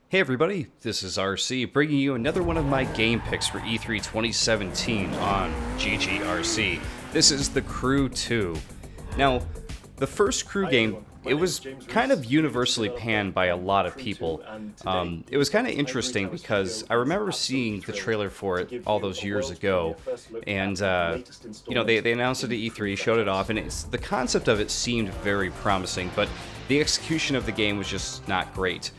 Hey everybody, this is RC bringing you another one of my game picks for E3 2017 on GGRC. This is The Crew 2. Now, the first Crew game, it was kind of universally panned by a lot of people. It was kind of interesting because I remember seeing the trailer for it all those years ago, and they announced it at E3, showed it off, and the concept of it seemed very promising, but the execution of the game was just not great.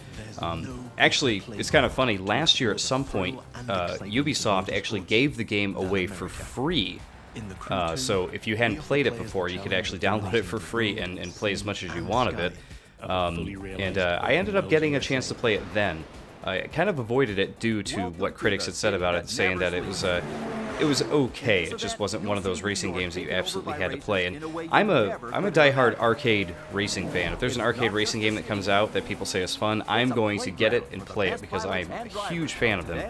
Actually, it's kind of funny. Last year, at some point, Ubisoft actually gave the game away for free. So if you hadn't played it before, you could actually download it for free and play as much as you want of it. I ended up getting a chance to play it then. I kind of avoided it due to what critics had said about it, saying that it was okay. It just wasn't one of those racing games that you absolutely had to play. And I'm a diehard arcade racing fan. If there's an arcade racing game that comes out that people say is fun, I'm going to get it and play it because I'm a huge fan of them.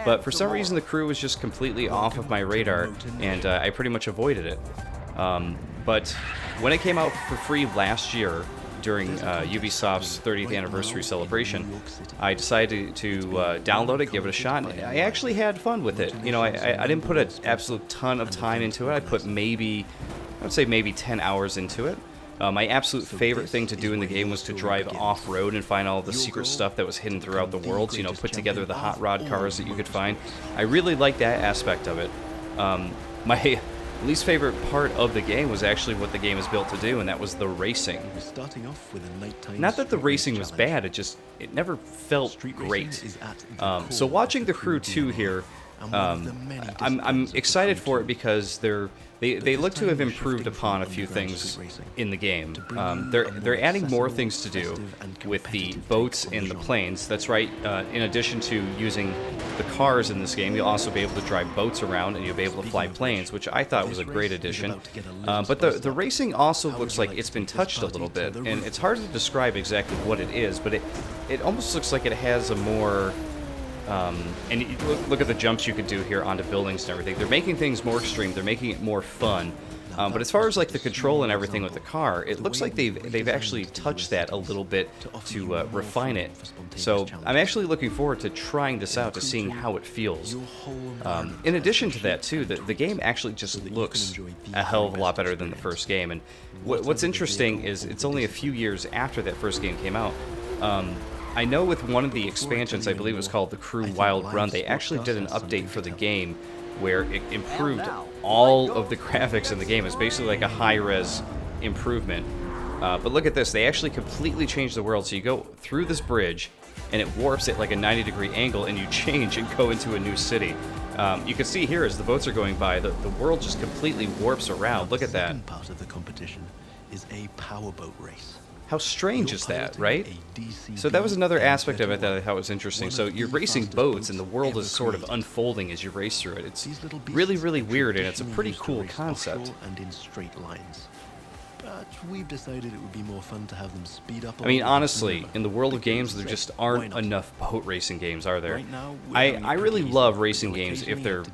But for some reason, The Crew was just completely off of my radar, and I pretty much avoided it. But when it came out for free last year, during Ubisoft's 30th anniversary celebration, I decided to download it, give it a shot, and I actually had fun with it. You know, I didn't put an absolute ton of time into it. I put maybe 10 hours into it. My absolute favorite thing to do in the game was to drive off-road and find all the secret stuff that was hidden throughout the world, put together the hot rod cars that you could find. I really liked that aspect of it. My least favorite part of the game was actually what the game is built to do, and that was the racing. Not that the racing was bad, it never felt great. So watching The Crew 2 here, I'm excited for it because they look to have improved upon a few things in the game. They're adding more things to do with the boats and the planes. That's right. In addition to using the cars in this game, you'll also be able to drive boats around and you'll be able to fly planes, which I thought was a great addition. But the racing also looks like it's been touched a little bit, and it's hard to describe exactly what it is, but it almost looks like it has a more... and you look at the jumps you could do here onto buildings and everything. They're making things more extreme. They're making it more fun. But as far as like the control and everything with the car, it looks like they've actually touched that a little bit to refine it. So I'm actually looking forward to trying this out, to seeing how it feels. In addition to that too, the game actually just looks a hell of a lot better than the first game. And what's interesting is it's only a few years after that first game came out. I know with one of the expansions, I believe it was called The Crew Wild Run, they actually did an update for the game where it improved all of the graphics in the game. It's basically like a high-res improvement. But look at this, they actually completely changed the world. So you go through this bridge, and it warps at like a 90-degree angle, and you change and go into a new city. You can see here as the boats are going by, the world just completely warps around. Look at that. The second part of the competition is a powerboat race. How strange is that, right? So that was another aspect of it that I thought was interesting. So you're racing boats, and the world is sort of unfolding as you race through it. It's really, really weird, and it's a pretty cool concept. And in straight lines. But we've decided it would be more fun to have them speed up. I mean, honestly, in the world of games, there just aren't enough boat racing games, are there? I really love racing games if they're,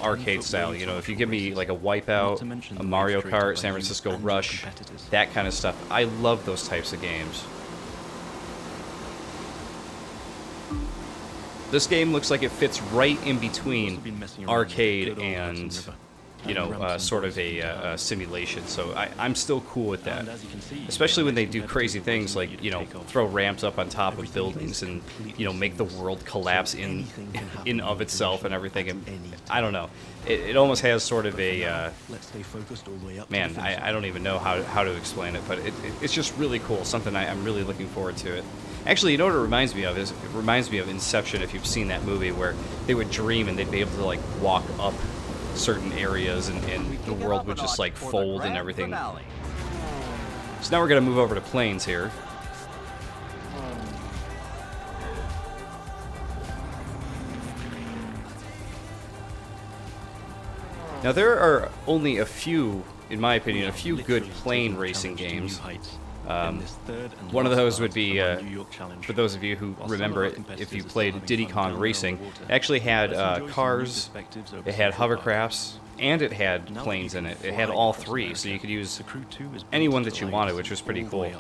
arcade style. If you give me like a Wipeout, a Mario Kart, San Francisco Rush, that kind of stuff. I love those types of games. This game looks like it fits right in between arcade and... sort of a simulation, so I'm still cool with that. Especially when they do crazy things like, throw ramps up on top of buildings and, make the world collapse in of itself and everything. And I don't know. It almost has sort of a, man, I don't even know how to explain it, but it's just really cool. Something I'm really looking forward to it. Actually, you know what it reminds me of? It reminds me of Inception, if you've seen that movie, where they would dream and they'd be able to, like, walk up certain areas and the world would just like fold and everything. So now we're going to move over to planes here. Now there are only a few, in my opinion, a few good plane racing games. One of those would be, for those of you who remember it, if you played Diddy Kong Racing, it actually had cars, it had hovercrafts, and it had planes in it. It had all three, so you could use any one that you wanted, which was pretty cool.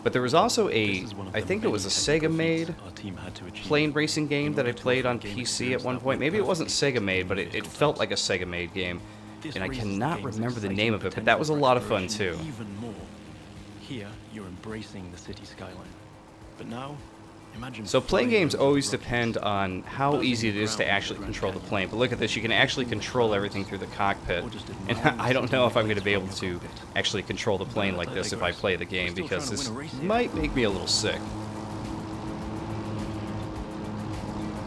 But there was also This is one of I the think it was a many technical Sega-made feats our team had to achieve plane racing game in that I order to played on offer a game PC at experience one that point. would Maybe it wasn't perfectly fit Sega-made, but today's it felt context. like a Sega-made game, This and I raises the cannot game's remember the exciting name of it, but that was a potential lot for of fun exploration too. Even more. Here, you're embracing the city skyline. But now, imagine So playing flying games over always the Rockies. depend on how Buzzing easy it is to around actually the Grand control the Canyon. plane. But look at this, you can actually control everything through the cockpit. Or just And admiring I don't the know if I'm city going to be able lights to from the cockpit. actually control the plane like I this if I digress. play the We're game, still because trying to this win a race here. might make me a little sick.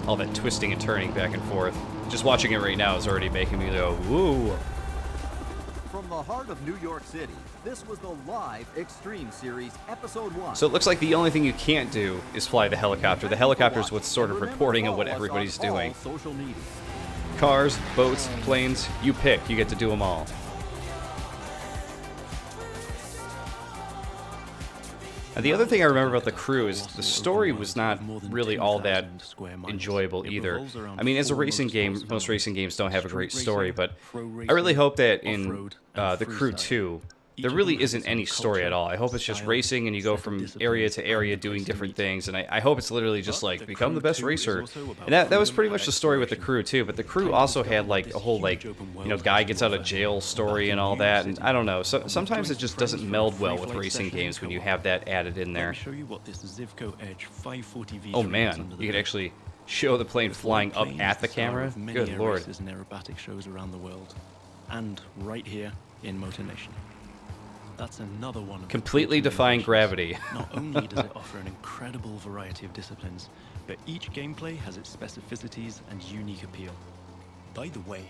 All that twisting and turning back and forth. Just watching it right now is already making me go, woo. From the heart of New York City, this was the live Extreme Series Episode 1. So it looks like the only thing you can't do is fly the helicopter. The helicopter is what's sort of reporting on what everybody's doing. Social media. Cars, boats, planes, you pick. You get to do them all. And the other thing I remember about the crew is the story was not really all that enjoyable either. I mean, as a racing game, most racing games don't have a great story, but I really hope that in The Crew 2, there really isn't any story at all. I hope it's just racing and you go from area to area doing different things, and I hope it's literally just like, become the best racer. And that was pretty much the story with The Crew too, but The Crew also had like a whole like, you know, guy gets out of jail story and all that, and I don't know, so, sometimes it just doesn't meld well with racing games when you have that added in there. Oh man, you could actually show the plane flying up at the camera? Good lord. And aerobatic shows around the world, and right here in Motor Nation. That's another one of the Completely cool defying innovations. gravity. Not only does it offer an incredible variety of disciplines, but each gameplay has its specificities and unique appeal. By the way,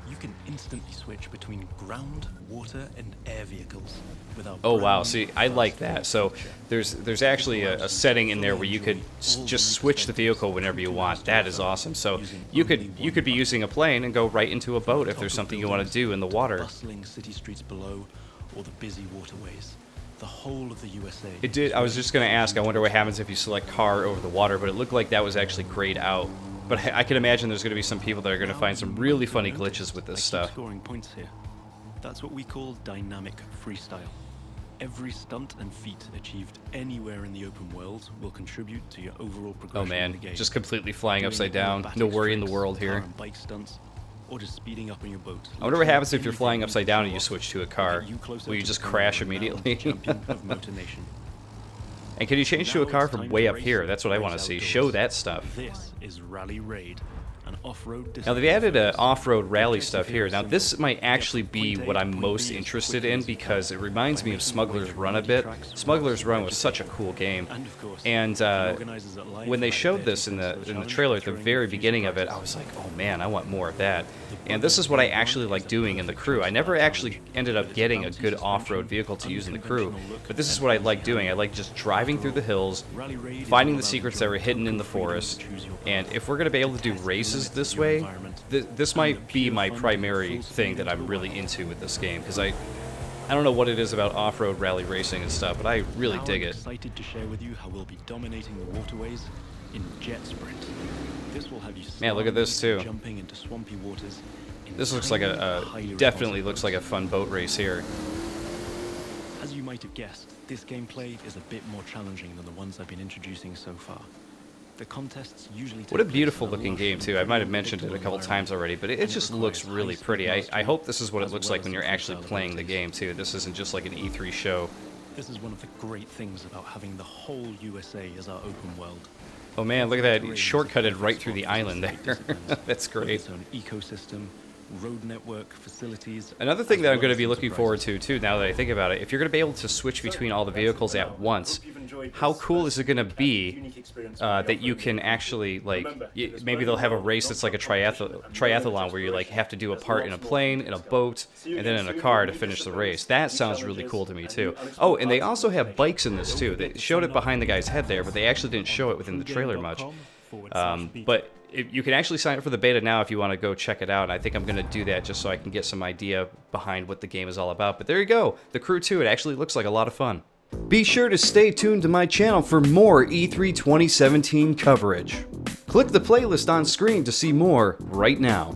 you can instantly switch between ground, water, and air vehicles without. Oh wow, brand see, new I like fast-forward that. So feature. there's actually a setting in there where you could just switch the vehicle whenever you want. That is awesome. So you could be using a plane and go right into a boat if there's something you want to do in the water. Bustling city streets below, or the busy waterways. The whole of the USA. It did. I was just gonna ask. I wonder what happens if you select car over the water, but it looked like that was actually grayed out. But I can imagine there's gonna be some people that are gonna find some really funny glitches with this I keep stuff. scoring points here. That's what we call dynamic freestyle. Every stunt and feat achieved anywhere in the open world will contribute to your overall progression Oh in man, the game. just completely flying Doing upside down. acrobatics No worry in the tricks, world car here. and bike stunts, or just speeding up on your boat. I wonder what happens if you're Anything flying you upside can down and show you off switch to a will car. get you closer Will you to just becoming crash the renowned immediately? champion of Motor Nation. And can you change to a Now car it's from time way to up race here? and That's what I race want to see. outdoors. Show that stuff. This is Rally Raid, an off-road Now discipline they've added focused off-road rally objective stuff here here. is Now simple. this might Get actually from be point A what to I'm point most B as interested quickly in as you because can it reminds by me of making Smuggler's your way Run a through bit. tracks Smuggler's well Run was such a cool game. And of course, And the organizers at Live when they had a showed bit this of in a the challenge trailer at the during very the beginning of it, I was like, oh man, I want more of that. And this is what I actually like doing in the crew. I never actually ended up getting a good off-road vehicle to use in the crew, but this is what I like doing. I like just driving through the hills, finding the secrets that were hidden in the forest, and if we're going to be able to do races this way, this might be my primary thing that I'm really into with this game, because I don't know what it is about off-road rally racing and stuff, but I really Now dig I'm it. excited to share with you how we'll be dominating the waterways in jet sprint. This will have you Man, look at this sliding and too. Jumping into swampy waters. in This looks like a highly definitely responsive looks like a boats. fun boat race here. As you might have guessed, this gameplay is a bit more challenging than the ones I've been introducing so far. The contests usually What a take place beautiful in a looking lush game and too. I might have mentioned it a unpredictable couple times already, but it and just requires looks really high-speed pretty. I mastery, hope this is what it as looks well like as when the you're actually freestyle playing the abilities. game too. This isn't just like an E3 show. This is one of the great things about having the whole USA as our open world. Oh man, look at that. Terrain It is shortcutted perfect right through the spot for island state there. disciplines, That's with great. its own ecosystem, road network, facilities. Another thing as that I'm well going to as be some looking forward surprises. to too, now that I think about it, if you're going to be able to switch between all the vehicles at once, how cool is it going to be that you can actually like maybe they'll have a race that's like a triathlon where you like have to do a part in a plane, in a boat, and then in a car to finish the race. That sounds really cool to me too. Oh, and they also have bikes in this too. They showed it behind the guy's head there, but they actually didn't show it within the trailer much. But you can actually sign up for the beta now if you want to go check it out. And I think I'm going to do that just so I can get some idea behind what the game is all about. But there you go. The Crew 2, it actually looks like a lot of fun. Be sure to stay tuned to my channel for more E3 2017 coverage. Click the playlist on screen to see more right now.